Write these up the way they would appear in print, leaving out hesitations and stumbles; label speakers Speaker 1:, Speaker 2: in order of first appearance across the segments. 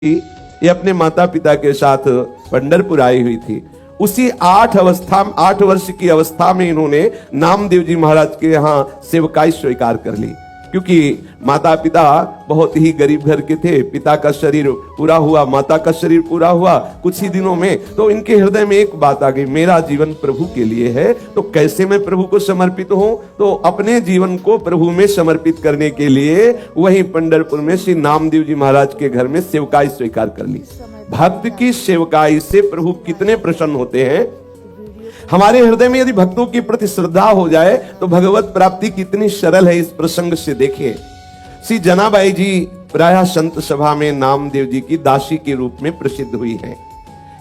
Speaker 1: ये अपने माता पिता के साथ पंढरपुर आई हुई थी। उसी 8 वर्ष की अवस्था में इन्होंने नामदेव जी महाराज के यहाँ सेवकाई स्वीकार कर ली, क्योंकि माता पिता बहुत ही गरीब घर के थे। पिता का शरीर पूरा हुआ, माता का शरीर पूरा हुआ कुछ ही दिनों में। तो इनके हृदय में एक बात आ गई, मेरा जीवन प्रभु के लिए है, तो कैसे मैं प्रभु को समर्पित हूं। तो अपने जीवन को प्रभु में समर्पित करने के लिए वहीं पंढरपुर में श्री नामदेव जी महाराज के घर में सेवकाई स्वीकार कर ली। भक्त की सेवकाई से प्रभु कितने प्रसन्न होते हैं। हमारे हृदय में यदि भक्तों के प्रति श्रद्धा हो जाए तो भगवत प्राप्ति कितनी सरल है, इस प्रसंग से देखिए। श्री जनाबाई जी प्रायः संत सभा में नामदेव जी की दासी के रूप में प्रसिद्ध हुई हैं।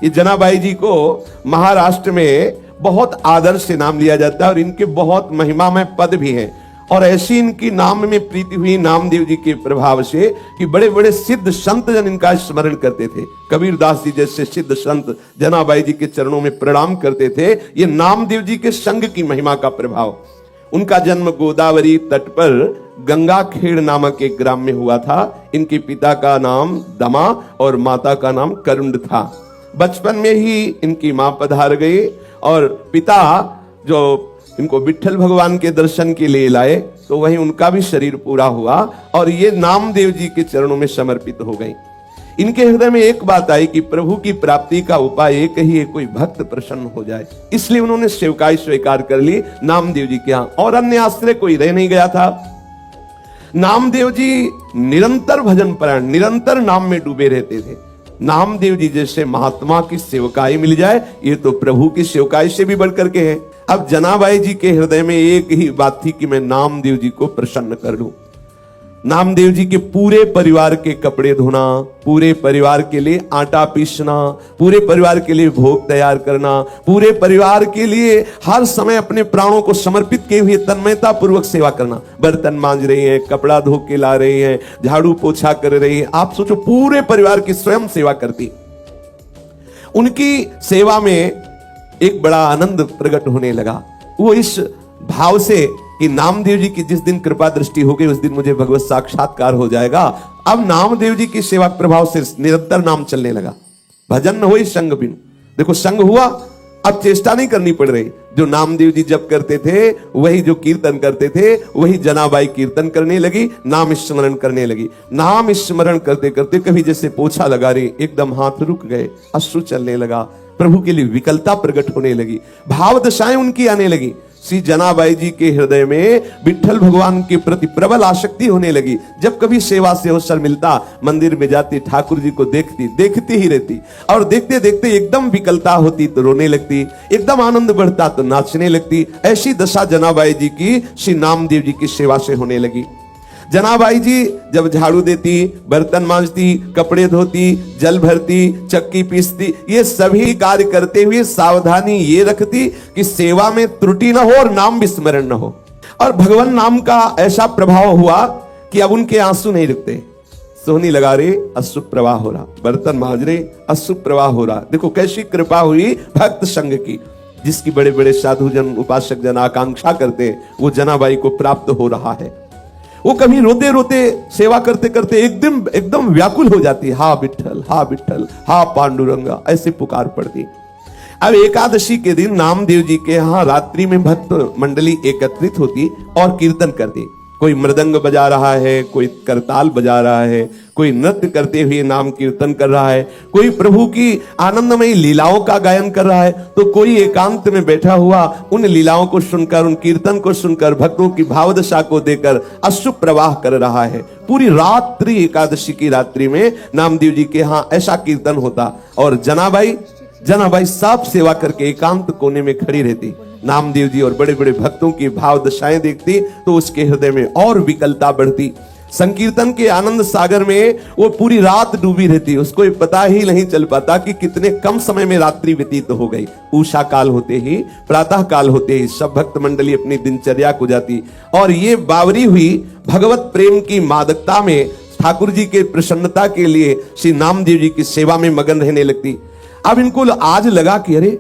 Speaker 1: ये जनाबाई जी को महाराष्ट्र में बहुत आदर से नाम लिया जाता है और इनके बहुत महिमामय पद भी हैं। और ऐसी इनकी नाम में प्रीति हुई नामदेव जी के प्रभाव से कि बड़े बड़े सिद्ध संत जन इनका स्मरण करते थे। कबीरदास जी जैसे सिद्ध संत जनाबाई जी के चरणों में प्रणाम करते थे। ये नामदेव जी के संग की महिमा का प्रभाव। उनका जन्म गोदावरी तट पर गंगाखेड़ नामक एक ग्राम में हुआ था। इनके पिता का नाम दमा और माता का नाम करुण था। बचपन में ही इनकी मां पधार गई और पिता जो इनको विठ्ठल भगवान के दर्शन के लिए लाए तो वहीं उनका भी शरीर पूरा हुआ और ये नामदेव जी के चरणों में समर्पित हो गई। इनके हृदय में एक बात आई कि प्रभु की प्राप्ति का उपाय एक ही है, कोई भक्त प्रसन्न हो जाए। इसलिए उन्होंने सेवकाई स्वीकार कर ली नामदेव जी के यहाँ, और अन्य आश्रय कोई रह नहीं गया था। नामदेव जी निरंतर भजन परायण, निरंतर नाम में डूबे रहते थे। नामदेव जी जैसे महात्मा की सेवकाई मिल जाए, ये तो प्रभु की सेवकाई से भी बढ़कर के है। अब जनाबाई जी के हृदय में एक ही बात थी कि मैं नामदेव जी को प्रसन्न कर लूं। नामदेव जी के पूरे परिवार के कपड़े धोना, पूरे परिवार के लिए आटा पीसना, पूरे परिवार के लिए भोग तैयार करना, पूरे परिवार के लिए हर समय अपने प्राणों को समर्पित किए हुए तन्मयता पूर्वक सेवा करना। बर्तन मांज रही हैं, कपड़ा धो के ला रही हैं, झाड़ू पोछा कर रही हैं। आप सोचो, पूरे परिवार की स्वयं सेवा करती। उनकी सेवा में एक बड़ा आनंद प्रकट होने लगा। वो इस भाव से कि नामदेव जी की जिस दिन कृपा दृष्टि हो गई उस दिन मुझे भगवत साक्षात्कार हो जाएगा। अब नामदेव जी की सेवा प्रभाव से निरंतर नाम चलने लगा। भजन न हो संग बिनु। देखो, संग हुआ, अब चेष्टा नहीं करनी पड़ रही। जो नामदेव जी जप करते थे, वही जो कीर्तन करते थे, वही जनाबाई कीर्तन करने लगी, नाम स्मरण करने लगी। नाम स्मरण करते करते कभी जैसे पोछा लगा रही, एकदम हाथ रुक गए, अश्रु चलने लगा, प्रभु के लिए विकलता प्रकट होने लगी, भाव दशाएं उनकी आने लगी। श्री जनाबाई जी के हृदय में विठ्ठल भगवान के प्रति प्रबल आसक्ति होने लगी। जब कभी सेवा से अवसर मिलता, मंदिर में जाती, ठाकुर जी को देखती ही रहती, और देखते देखते एकदम विकलता होती तो रोने लगती, एकदम आनंद बढ़ता तो नाचने लगती। ऐसी दशा जनाबाई जी की श्री नामदेव जी की सेवा से होने लगी। जनाबाई जी जब झाड़ू देती, बर्तन मांजती, कपड़े धोती, जल भरती, चक्की पीसती, ये सभी कार्य करते हुए सावधानी ये रखती कि सेवा में त्रुटि न हो और नाम विस्मरण न हो। और भगवान नाम का ऐसा प्रभाव हुआ कि अब उनके आंसू नहीं रुकते। सोहनी लगा रहे, अश्रु प्रवाह हो रहा, बर्तन मांज रहे, अश्रु प्रवाह हो रहा। देखो कैसी कृपा हुई भक्त संग की, जिसकी बड़े बड़े साधु जन, उपासक जन आकांक्षा करते, वो जनाबाई को प्राप्त हो रहा है। वो कभी रोते रोते सेवा करते करते एकदम व्याकुल हो जाती, हा विठ्ठल, हा विठ्ठल, हा पांडुरंगा, ऐसे पुकार पड़ती। अब एकादशी के दिन नामदेव जी के यहाँ रात्रि में भक्त मंडली एकत्रित होती और कीर्तन करती। कोई मृदंग बजा रहा है, कोई करताल बजा रहा है, कोई नृत्य करते हुए नाम कीर्तन कर रहा है, कोई प्रभु की आनंदमयी लीलाओं का गायन कर रहा है, तो कोई एकांत में बैठा हुआ उन लीलाओं को सुनकर, उन कीर्तन को सुनकर, भक्तों की भावदशा को देकर अश्रु प्रवाह कर रहा है। पूरी रात्रि, एकादशी की रात्रि में नामदेव जी के यहाँ ऐसा कीर्तन होता और जनाबाई सब सेवा करके एकांत कोने में खड़ी रहती। नामदेव जी और बड़े बड़े भक्तों की भाव दशाएं देखती तो उसके हृदय में और विकलता बढ़ती। संकीर्तन के आनंद सागर में वो पूरी रात डूबी रहती। उसको पता ही नहीं चल पाता कि कितने कम समय में रात्रि व्यतीत हो गई। उषा काल होते ही, प्रातः काल होते ही सब भक्त मंडली अपनी दिनचर्या को जाती और ये बावरी हुई भगवत प्रेम की मादकता में ठाकुर जी के प्रसन्नता के लिए श्री नामदेव जी की सेवा में मगन रहने लगती। अब इनको आज लगा कि अरे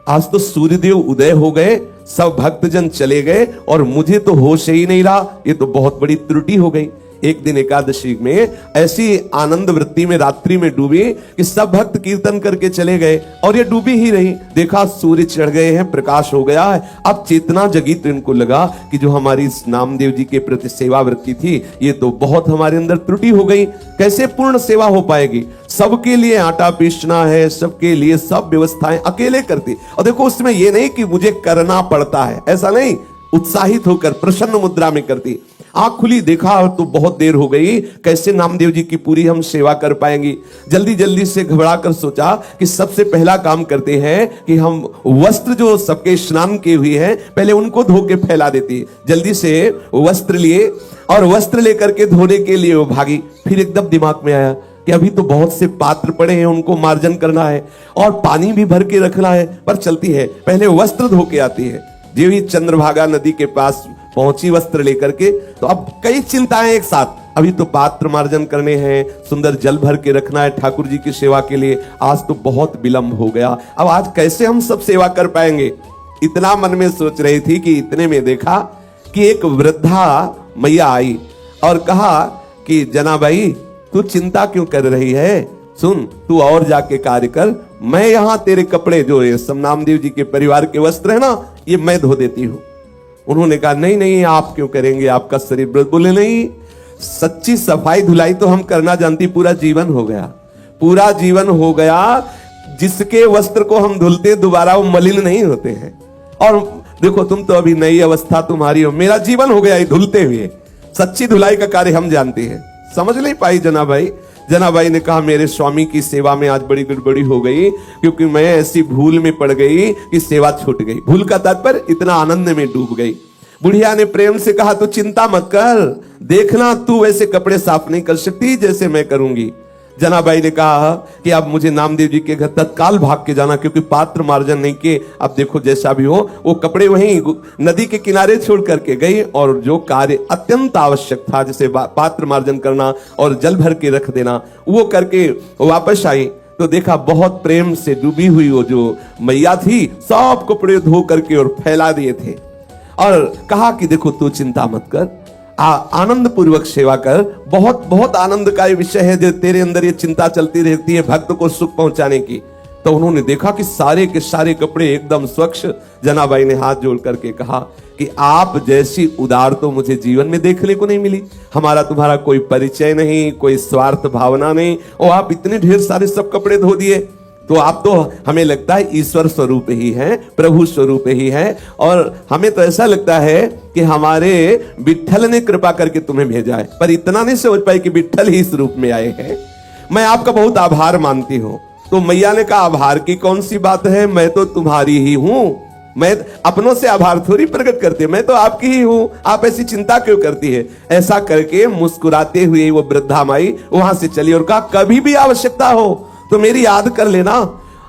Speaker 1: आज तो सूर्यदेव उदय हो गए, सब भक्तजन चले गए और मुझे तो होश ही नहीं रहा, ये तो बहुत बड़ी त्रुटि हो गई। एक दिन एकादशी में ऐसी आनंद वृत्ति में रात्रि में डूबी कि सब भक्त कीर्तन करके चले गए और ये डूबी ही रही। देखा सूर्य चढ़ गए हैं, प्रकाश हो गया है। अब चेतना जगी तो इनको लगा कि जो हमारी इस नामदेव जी के प्रति सेवा वृत्ति थी, ये तो बहुत हमारे अंदर त्रुटि हो गई, कैसे पूर्ण सेवा हो पाएगी। सबके लिए आटा पीसना है, सबके लिए सब व्यवस्थाएं अकेले करती। और देखो उसमें ये नहीं कि मुझे करना पड़ता है, ऐसा नहीं, उत्साहित होकर प्रसन्न मुद्रा में करती। आंख खुली, देखा तो बहुत देर हो गई, कैसे नामदेव जी की पूरी हम सेवा कर पाएंगी। जल्दी जल्दी से घबरा कर सोचा कि सबसे पहला काम करते हैं कि हम वस्त्र जो सबके स्नान किए हुए हैं पहले उनको धो के फैला देती। जल्दी से वस्त्र लिए और वस्त्र लेकर के धोने के लिए वो भागी। फिर एकदम दिमाग में आया कि अभी तो बहुत से पात्र पड़े हैं, उनको मार्जन करना है और पानी भी भर के रखना है, पर चलती है पहले वस्त्र धो के आती है। जो ही चंद्रभागा नदी के पास पहुंची वस्त्र लेकर के, तो अब कई चिंताएं एक साथ। अभी तो पात्र मार्जन करने हैं, सुंदर जल भर के रखना है ठाकुर जी की सेवा के लिए। आज तो बहुत विलंब हो गया, अब आज कैसे हम सब सेवा कर पाएंगे, इतना मन में सोच रही थी कि इतने में देखा कि एक वृद्धा मैया आई और कहा कि जनाबाई तू चिंता क्यों कर रही है, सुन तू और जाके कार्य कर, मैं यहां तेरे कपड़े जो ये सब नामदेव जी के परिवार के वस्त्र है ना, ये मैं धो देती हूं। उन्होंने कहा नहीं नहीं आप क्यों करेंगे, आपका शरीर। बोले नहीं, सच्ची सफाई धुलाई तो हम करना जानती, पूरा जीवन हो गया, पूरा जीवन हो गया। जिसके वस्त्र को हम धुलते दोबारा वो मलिन नहीं होते हैं। और देखो तुम तो अभी नई अवस्था तुम्हारी हो, मेरा जीवन हो गया ये धुलते हुए। सच्ची धुलाई का कार्य हम जानते हैं। समझ नहीं पाई जनाबाई। जनाबाई ने कहा मेरे स्वामी की सेवा में आज बड़ी गड़बड़ी हो गई, क्योंकि मैं ऐसी भूल में पड़ गई कि सेवा छूट गई। भूल का तात्पर्य इतना आनंद में डूब गई। बुढ़िया ने प्रेम से कहा तू चिंता मत कर, देखना तू वैसे कपड़े साफ नहीं कर सकती जैसे मैं करूंगी। जनाबाई ने कहा कि अब मुझे नामदेव जी के घर तत्काल भाग के जाना, क्योंकि पात्र मार्जन नहीं किए। अब देखो जैसा भी हो, वो कपड़े वहीं नदी के किनारे छोड़ करके गई और जो कार्य अत्यंत आवश्यक था, जैसे पात्र मार्जन करना और जल भर के रख देना, वो करके वापस आई। तो देखा बहुत प्रेम से डूबी हुई वो जो मैया थी, सब कपड़े धो करके और फैला दिए थे और कहा कि देखो तू चिंता मत कर, आनंद पूर्वक सेवा कर। बहुत बहुत आनंद का विषय है जो तेरे अंदर ये चिंता चलती रहती है भक्त को सुख पहुंचाने की। तो उन्होंने देखा कि सारे के सारे कपड़े एकदम स्वच्छ। जनाबाई ने हाथ जोड़ करके कहा कि आप जैसी उदार तो मुझे जीवन में देखने को नहीं मिली। हमारा तुम्हारा कोई परिचय नहीं, कोई स्वार्थ भावना नहीं, और आप इतने ढेर सारे सब कपड़े धो दिए। तो आप तो हमें लगता है ईश्वर स्वरूप ही हैं, प्रभु स्वरूप ही हैं, और हमें तो ऐसा लगता है कि हमारे विट्ठल ने कृपा करके तुम्हें भेजा है। पर इतना नहीं समझ पाए कि विट्ठल ही इस रूप में आए हैं। मैं आपका बहुत आभार मानती हूं। तो मैया ने कहा आभार की कौन सी बात है, मैं तो तुम्हारी ही हूं, मैं अपनों से आभार थोड़ी प्रकट करती, मैं तो आपकी ही हूं, आप ऐसी चिंता क्यों करती है। ऐसा करके मुस्कुराते हुए वो वृद्धा माई वहां से चली और कहा कभी भी आवश्यकता हो तो मेरी याद कर लेना,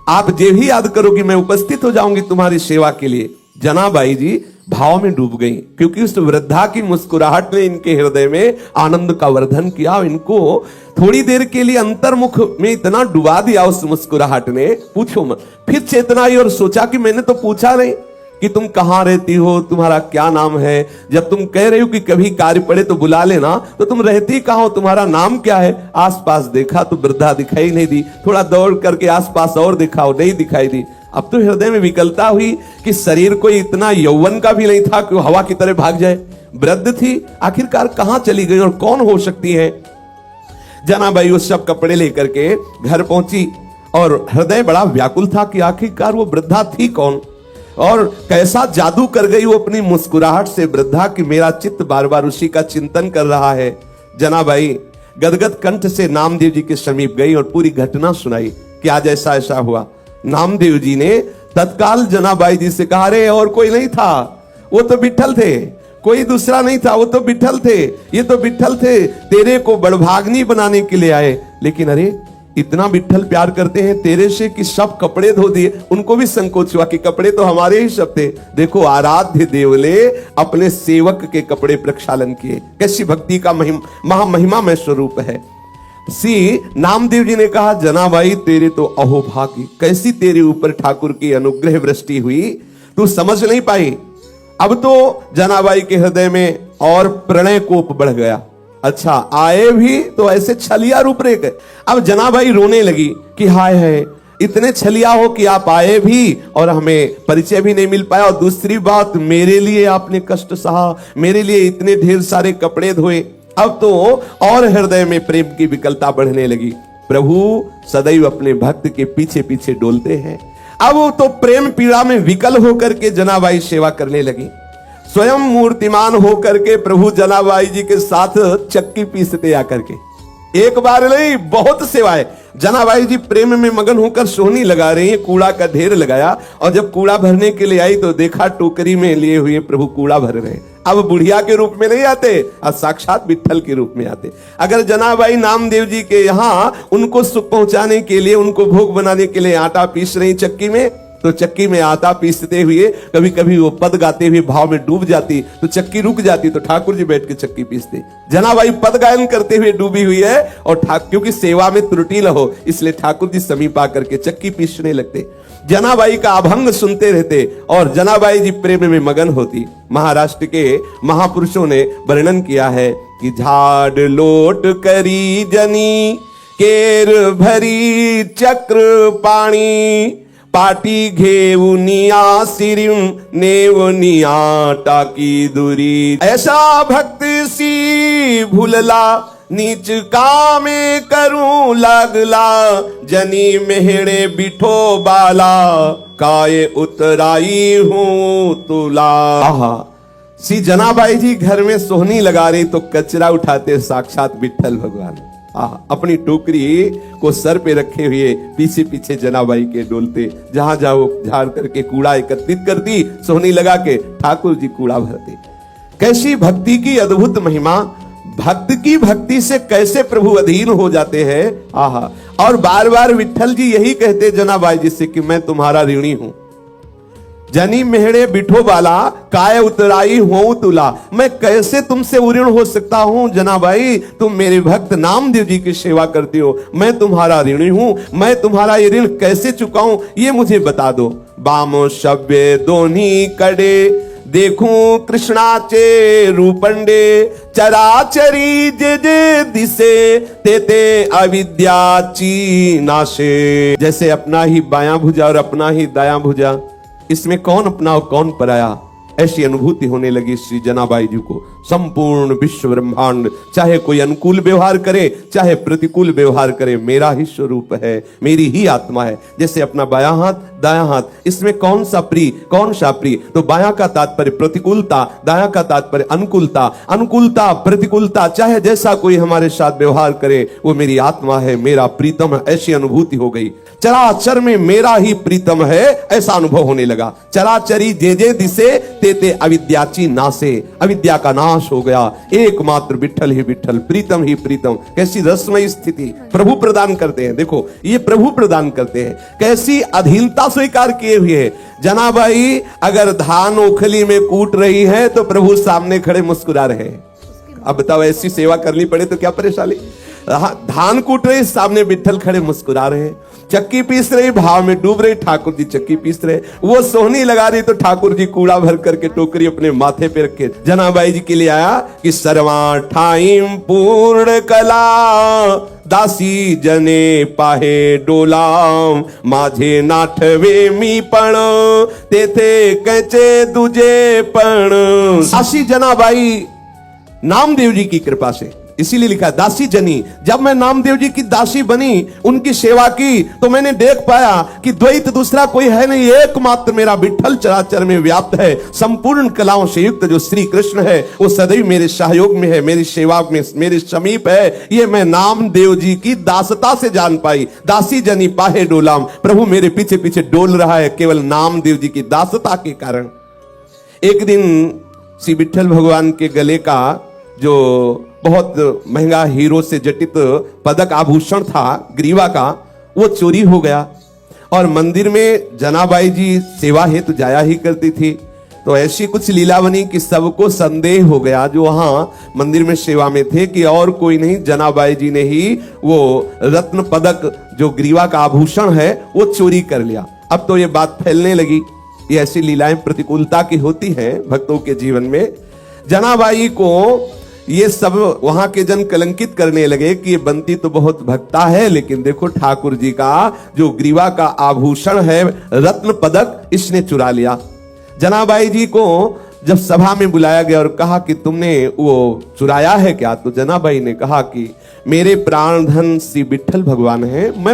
Speaker 1: आप जे भी याद करोगी मैं उपस्थित हो जाऊंगी तुम्हारी सेवा के लिए। जनाबाई जी भाव में डूब गई, क्योंकि उस वृद्धा की मुस्कुराहट ने इनके हृदय में आनंद का वर्धन किया। इनको थोड़ी देर के लिए अंतर्मुख में इतना डुबा दिया उस मुस्कुराहट ने, पूछो मत। फिर चेतना आई और सोचा कि मैंने तो पूछा नहीं कि तुम कहां रहती हो, तुम्हारा क्या नाम है। जब तुम कह रही हो कि कभी कार्य पड़े तो बुला लेना, तो तुम रहती कहां हो, तुम्हारा नाम क्या है। आसपास देखा तो वृद्धा दिखाई नहीं दी, थोड़ा दौड़ करके आसपास और देखा, नहीं दिखाई दी। अब तो हृदय में विकलता हुई कि शरीर कोई इतना यौवन का भी नहीं था कि हवा की तरह भाग जाए। वृद्ध थी, आखिरकार कहां चली गई और कौन हो सकती है। जनाबाई उस सब कपड़े लेकर के घर पहुंची और हृदय बड़ा व्याकुल था कि आखिरकार वो वृद्धा थी कौन और कैसा जादू कर गई वो अपनी मुस्कुराहट से वृद्धा कि मेरा चित्त बार बार उसी का चिंतन कर रहा है। जनाबाई गदगद कंठ से नामदेव जी के समीप गई और पूरी घटना सुनाई कि आज ऐसा ऐसा हुआ। नामदेव जी ने तत्काल जनाबाई जी से कहा अरे और कोई नहीं था, वो तो विट्ठल थे, कोई दूसरा नहीं था, वो तो विट्ठल थे, ये तो विट्ठल थे, तेरे को बड़भाग्नी बनाने के लिए आए। लेकिन अरे इतना विट्ठल प्यार करते हैं तेरे से कि सब कपड़े धो दिए। उनको भी संकोच हुआ कि कपड़े तो हमारे ही सब थे। देखो आराध्य देवले अपने सेवक के कपड़े प्रक्षालन किए, कैसी भक्ति का महामहिमा में स्वरूप है। नामदेव जी ने कहा जनाबाई तेरे तो अहोभाग्य, कैसी तेरे ऊपर ठाकुर की अनुग्रह वृष्टि हुई, तू समझ नहीं पाई। अब तो जनाबाई के हृदय में और प्रणय कोप बढ़ गया। अच्छा आए भी तो ऐसे छलिया रूप रे गए। अब जनाबाई रोने लगी कि हाय है, इतने छलिया हो कि आप आए भी और हमें परिचय भी नहीं मिल पाया, और दूसरी बात मेरे लिए आपने कष्ट सहा, मेरे लिए इतने ढेर सारे कपड़े धोए। अब तो और हृदय में प्रेम की विकलता बढ़ने लगी। प्रभु सदैव अपने भक्त के पीछे पीछे डोलते हैं। अब तो प्रेम पीड़ा में विकल होकर के जनाबाई सेवा करने लगी। स्वयं मूर्तिमान होकर के प्रभु जनाबाई जी के साथ चक्की पीसते आकर के, एक बार नहीं बहुत सेवाएं। जनाबाई जी प्रेम में मगन होकर सोहनी लगा रही है, कूड़ा का ढेर लगाया, और जब कूड़ा भरने के लिए आई तो देखा टोकरी में लिए हुए प्रभु कूड़ा भर रहे। अब बुढ़िया के रूप में नहीं आते, अब साक्षात विट्ठल के रूप में आते। अगर जनाबाई नामदेव जी के यहाँ उनको सुख पहुंचाने के लिए, उनको भोग बनाने के लिए आटा पीस रही चक्की में, तो चक्की में आटा पीसते हुए कभी कभी वो पद गाते हुए भाव में डूब जाती, तो चक्की रुक जाती, तो ठाकुर जी बैठ के चक्की पीसते। जनाबाई पद गायन करते हुए डूबी हुई है, और क्योंकि सेवा में त्रुटि न हो इसलिए ठाकुर जी समीप आकर के चक्की पीसने लगते। जनाबाई का अभंग सुनते रहते और जनाबाई जी प्रेम में मगन होती। महाराष्ट्र के महापुरुषों ने वर्णन किया है कि झाड़ लोट करी जनी, केर भरी चक्र पाणी, पाटी घेऊनिया सिरिम नेवनिया टाकी दूरी। ऐसा भक्त सी भूलला, नीच कामे करूं लागला, जनी मेहड़े बिठो बाला, काय उतराई हूं तुला। आहा, सी जनाबाई जी घर में सोहनी लगा रही तो कचरा उठाते साक्षात विट्ठल भगवान। अपनी टोकरी को सर पे रखे हुए पीछे पीछे जनाबाई के डोलते, जहां जाओ झाड़ करके कूड़ा एकत्रित करती, सोहनी लगा के ठाकुर जी कूड़ा भरते। कैसी भक्ति की अद्भुत महिमा, भक्त की भक्ति से कैसे प्रभु अधीन हो जाते हैं। आहा, और बार बार विट्ठल जी यही कहते जनाबाई जी से कि मैं तुम्हारा ऋणी हूं। जनी मेहड़े बिठो बाला, काय उतराई हो तुला। मैं कैसे तुमसे ऋण हो सकता हूं जनाबाई, तुम मेरे भक्त नामदेव जी की सेवा करती हो, मैं तुम्हारा ऋणी हूं, मैं तुम्हारा ये ऋण कैसे चुकाऊं ये मुझे बता दो। बामो शब्य दोन्ही कड़े, देखूं कृष्णाचे रूपंडे, चराचरी जे जे दिसे, तेते अविद्याची नाशे। जैसे अपना ही बायां भुजा और अपना ही दायां भुजा, इसमें कौन अपना और कौन पराया, ऐसी अनुभूति होने लगी श्री जनाबाई जी को। संपूर्ण विश्व ब्रह्मांड चाहे कोई अनुकूल व्यवहार करे चाहे प्रतिकूल व्यवहार करे, मेरा ही स्वरूप है, मेरी ही आत्मा है। जैसे अपना बायां हाथ दायां हाथ, इसमें कौन सा प्रिय कौन सा प्रिय, तो बायां का तात्पर्य प्रतिकूलता, दायां का तात्पर्य अनुकूलता। अनुकूलता प्रतिकूलता चाहे जैसा कोई हमारे साथ व्यवहार करे, वो मेरी आत्मा है, मेरा प्रीतम है, ऐसी अनुभूति हो गई। चराचर में मेरा ही प्रीतम है, ऐसा अनुभव होने लगा। चराचरी जे जे दिसे, तेते अविद्याची नासे, अविद्या का नाश हो गया। एकमात्र विट्ठल ही विट्ठल, प्रीतम ही प्रीतम। कैसी रसमयी स्थिति प्रभु प्रदान करते हैं। देखो ये प्रभु प्रदान करते हैं, कैसी अधीनता स्वीकार किए हुए। जनाबाई अगर धान ओखली में कूट रही है तो प्रभु सामने खड़े मुस्कुरा रहे हैं। अब बताओ ऐसी सेवा करनी पड़े तो क्या परेशानी। धान कूट रही, सामने विट्ठल खड़े मुस्कुरा रहे हैं। चक्की पीस रही, भाव में डूब रही, ठाकुर जी चक्की पीस रहे। वो सोहनी लगा रही तो ठाकुर जी कूड़ा भर करके टोकरी अपने माथे पे रखे जनाबाई जी के लिए आया कि सर्वा ठाइम पूर्ण कला, दासी जने पाहे डोलाम, माझे नाठवे मी पण, तेथे कैचे दुजे पण। दासी जनाबाई नामदेव जी की कृपा से, इसीलिए लिखा दासी जनी। जब मैं नामदेव जी की दासी बनी, उनकी सेवा की, तो मैंने देख पाया कि द्वैत दूसरा कोई है नहीं, एकमात्र मेरा विट्ठल चराचर में व्याप्त है। संपूर्ण कलाओं से युक्त जो श्री कृष्ण है वो सदैव मेरे सहयोग में है, मेरी सेवा में मेरे समीप है। ये मैं नामदेव जी की दासता से जान पाई। दासी जनी पाहे डोलाम, प्रभु मेरे पीछे पीछे डोल रहा है केवल नामदेव जी की दासता के कारण। एक दिन श्री विट्ठल भगवान के गले का जो बहुत महंगा हीरो से जटित पदक आभूषण था ग्रीवा का, वो चोरी हो गया। और मंदिर में जनाबाई जी सेवा हेतु जाया ही करती थी, तो ऐसी कुछ लीला बनी कि सबको संदेह हो गया जो वहां मंदिर में सेवा में थे कि और कोई नहीं, जनाबाई जी ने ही वो रत्न पदक जो ग्रीवा का आभूषण है वो चोरी कर लिया। अब तो ये बात फैलने लगी। ये ऐसी लीलाएं प्रतिकूलता की होती हैं भक्तों के जीवन में। जनाबाई को ये सब वहां के जन कलंकित करने लगे कि ये बंती तो बहुत भक्ता है, लेकिन देखो ठाकुर जी का जो ग्रीवा का आभूषण है, रत्न पदक, इसने चुरा लिया। जनाबाई जी को जब सभा में बुलाया गया और कहा कि तुमने वो चुराया है क्या, तो जनाबाई ने कहा कि मेरे प्राण धन श्री विठल भगवान हैं, मैं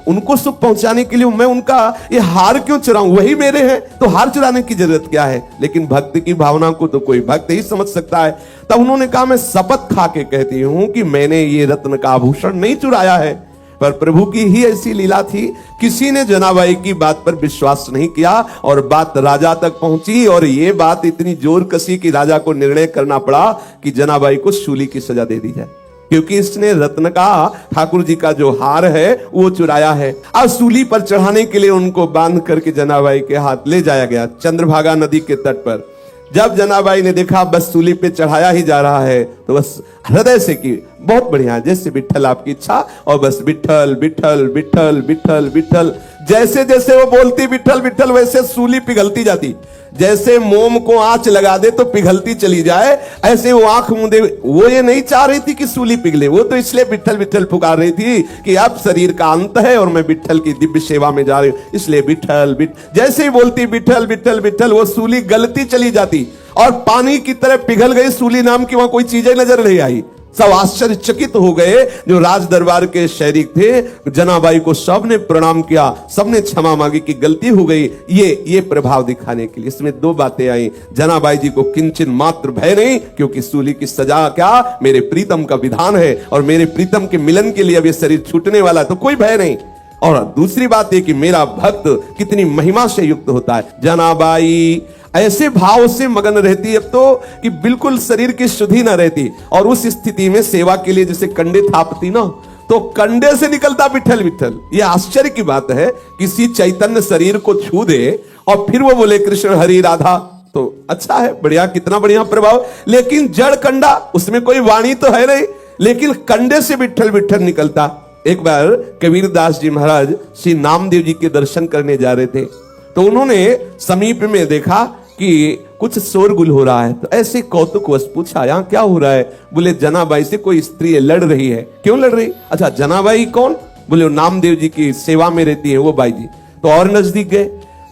Speaker 1: उनको सुख पहुंचाने के लिए मैं उनका ये हार क्यों चुराऊं, वही मेरे हैं, तो हार चुराने की जरूरत क्या है। लेकिन भक्त की भावना को तो कोई भक्त ही समझ सकता है। तब उन्होंने कहा मैं शपथ खा के कहती हूं कि मैंने ये रत्न का आभूषण नहीं चुराया है। पर प्रभु की ही ऐसी लीला थी, किसी ने जनाबाई की बात पर विश्वास नहीं किया और बात राजा तक पहुंची और ये बात इतनी जोर कसी कि राजा को निर्णय करना पड़ा कि जनाबाई को शूली की सजा दे दी जाए, क्योंकि इसने रत्न का, ठाकुर जी का जो हार है वो चुराया है। अब सूली पर चढ़ाने के लिए उनको बांध करके जनाबाई के हाथ ले जाया गया चंद्रभागा नदी के तट पर। जब जनाबाई ने देखा बस सूली पे चढ़ाया ही जा रहा है, तो बस हृदय से की बहुत बढ़िया, जैसे विठल आपकी इच्छा, और बस विठल विठल विठल विठल विठल, जैसे जैसे वो बोलती विठल विठल वैसे सूली पिघलती जाती। जैसे मोम को आंच लगा दे तो पिघलती चली जाए, ऐसे वो आंख मूंदे, वो ये नहीं चाह रही थी कि सूली पिघले, वो तो इसलिए विठल विठल पुकार रही थी कि अब शरीर का अंत है और मैं विठल की दिव्य सेवा में जा रही हूं, इसलिए विठल विठल। जैसे ही बोलती विठल विठल विठल, वो सूली गलती चली जाती और पानी की तरह पिघल गई सूली नाम की वहां कोई चीजें नजर नहीं आई। सब आश्चर्यचकित हो गए जो राज दरबार के शरीक थे। जनाबाई को सबने प्रणाम किया, सबने क्षमा मांगी कि गलती हो गई, ये प्रभाव दिखाने के लिए। इसमें दो बातें आई, जनाबाई जी को किंचन मात्र भय नहीं, क्योंकि सूली की सजा क्या मेरे प्रीतम का विधान है और मेरे प्रीतम के मिलन के लिए अब ये शरीर छूटने वाला, तो कोई भय नहीं। और दूसरी बात है कि मेरा भक्त कितनी महिमा से युक्त होता है। जनाबाई ऐसे भाव से मगन रहती अब तो कि बिल्कुल शरीर की शुद्धि न रहती, और उस स्थिति में सेवा के लिए जैसे कंडे थापती ना, तो कंडे से निकलता विठल विठल। यह आश्चर्य की बात है, किसी चैतन्य शरीर को छू दे और फिर वो बोले कृष्ण हरि राधा, तो अच्छा है, बढ़िया, कितना बढ़िया प्रभाव। लेकिन जड़ कंडा, उसमें कोई वाणी तो है नहीं, लेकिन कंडे से विठल विठल निकलता। एक बार कबीरदास जी महाराज श्री नामदेव जी के दर्शन करने जा रहे थे, तो उन्होंने समीप में देखा कि कुछ शोरगुल हो रहा है, तो ऐसे कौतुकवश पूछा यहाँ क्या हो रहा है। बोले जनाबाई से कोई स्त्री लड़ रही है। क्यों लड़ रही? अच्छा, जनाबाई कौन? बोले नामदेव जी की सेवा में रहती है वो बाई जी। तो और नजदीक गए,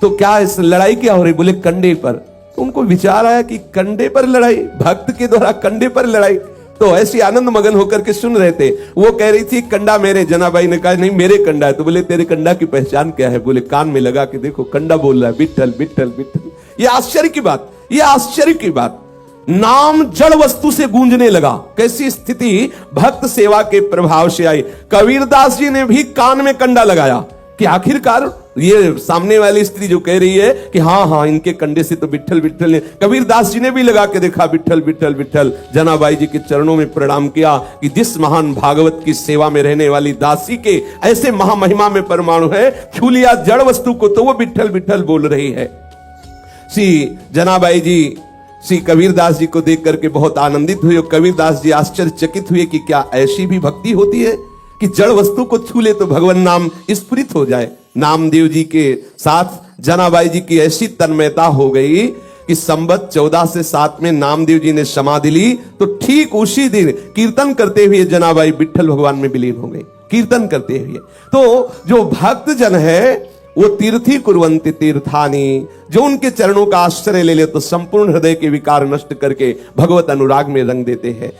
Speaker 1: तो क्या इस लड़ाई क्या हो रही? बोले कंडे पर। तो उनको विचार आया कि कंडे पर लड़ाई, भक्त के द्वारा कंडे पर लड़ाई। तो ऐसी आनंद मगन होकर के सुन रहे थे। वो कह रही थी कंडा मेरे। जनाबाई ने कहा नहीं मेरे कंडा है। तो बोले तेरे कंडा की पहचान क्या है? बोले कान में लगा के देखो कंडा बोल रहा है विठल विठल विठल। ये आश्चर्य की बात, ये आश्चर्य की बात। नाम जड़ वस्तु से गूंजने लगा। कैसी स्थिति भक्त सेवा के प्रभाव से आई। कबीरदास जी ने भी कान में कंडा लगाया कि आखिरकार ये सामने वाली स्त्री जो कह रही है कि हाँ हाँ इनके कंडे से तो विठल विठल ने, कबीरदास जी ने भी लगा के देखा विठल विठल विठल। जनाबाई जी के चरणों में प्रणाम किया कि जिस महान भागवत की सेवा में रहने वाली दासी के ऐसे महामहिमा में परमाणु है, छू लिया जड़ वस्तु को तो वो विठल विठल बोल रही है। श्री जनाबाई जी श्री कबीरदास जी को देख करके बहुत आनंदित हुए। कबीरदास जी आश्चर्यचकित हुए कि क्या ऐसी भी भक्ति होती है कि जड़ वस्तु को छू ले तो भगवान नाम स्फुरित हो जाए। नामदेव जी के साथ जनाबाई जी की ऐसी तन्मयता हो गई कि संवत 14 से 7 में नामदेव जी ने समाधि ली, तो ठीक उसी दिन कीर्तन करते हुए जनाबाई विठल भगवान में विलीन हो गई, कीर्तन करते हुए। तो जो भक्त जन है वो तीर्थी कुर्वन्ति तीर्थानी, जो उनके चरणों का आश्रय ले ले तो संपूर्ण हृदय के विकार नष्ट करके भगवत अनुराग में रंग देते हैं।